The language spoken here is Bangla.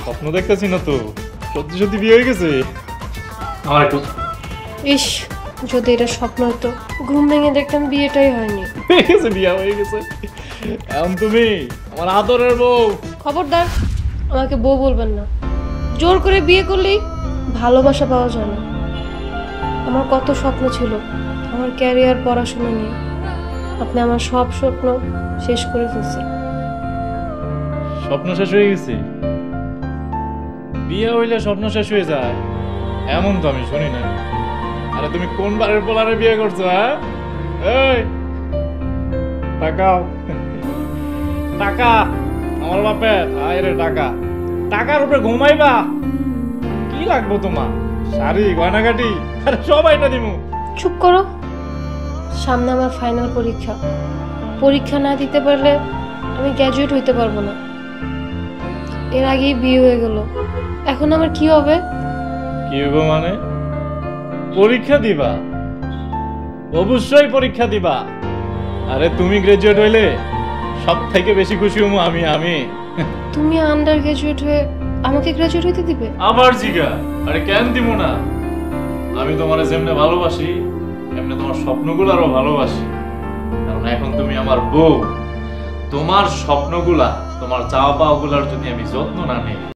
স্বপ্ন দেখতেছি না তো, সত্যি সত্যি বিয়ে হয়ে গেছে। আমার একটু ইস, যদি এটা স্বপ্ন হতো, ঘুম ভেঙে দেখতাম বিয়েটাই হয়নি। হয়ে গেছে, বিয়ে হয়ে গেছে। এখন তুমি আমার আদরের বউ। খবরদার, আমাকে বউ বলবেন না। জোর করে বিয়ে করলেই ভালোবাসা পাওয়া যায় না। আমার কত স্বপ্ন ছিল আমার ক্যারিয়ার, পড়াশোনা নিয়ে। আপনি আমার সব স্বপ্ন শেষ করে ফেলছেন। স্বপ্ন শেষ হয়ে গেছে? বিয়ে হইলে স্বপ্ন শেষ হয়ে যায় এমন তো আমি শুনি না। আরে তুমি কোন বারের পোলারে বিয়ে করছো? হ্যাঁ, এই টাকাও টাকা আমার বাপের আয় রে, টাকা টাকার উপরে ঘুমাইবা। কি লাগবো তোমার? শাড়ি, গয়নাগাটি, আরে সব এটা দিমু। চুপ করো। সামনে আমার ফাইনাল পরীক্ষা। পরীক্ষা না দিতে পারলে আমি গ্র্যাজুয়েট হইতে পারবো না। এর আগেই বিয়ে হয়ে গেল, এখন আমার কি হবে? কি হইব মানে? পরীক্ষা দিবা? অবশ্যই পরীক্ষা দিবা। আরে তুমি গ্রাজুয়েট হইলে সব থেকে বেশি খুশি হবো আমি। তুমি আন্ডার গ্র্যাজুয়েট হয়ে আমাকে গ্র্যাজুয়েট হইতে দিবে? আবার জিগা? আরে কেন দিব না? আমি তোমার যেমনে ভালোবাসি এমনি তোমার স্বপ্নগুলো আরো ভালোবাসি। কারণ এখন তুমি আমার বউ। তোমার স্বপ্নগুলা, তোমার চাওয়া পাওয়া গুলার যদি আমি যত্ন না নিই,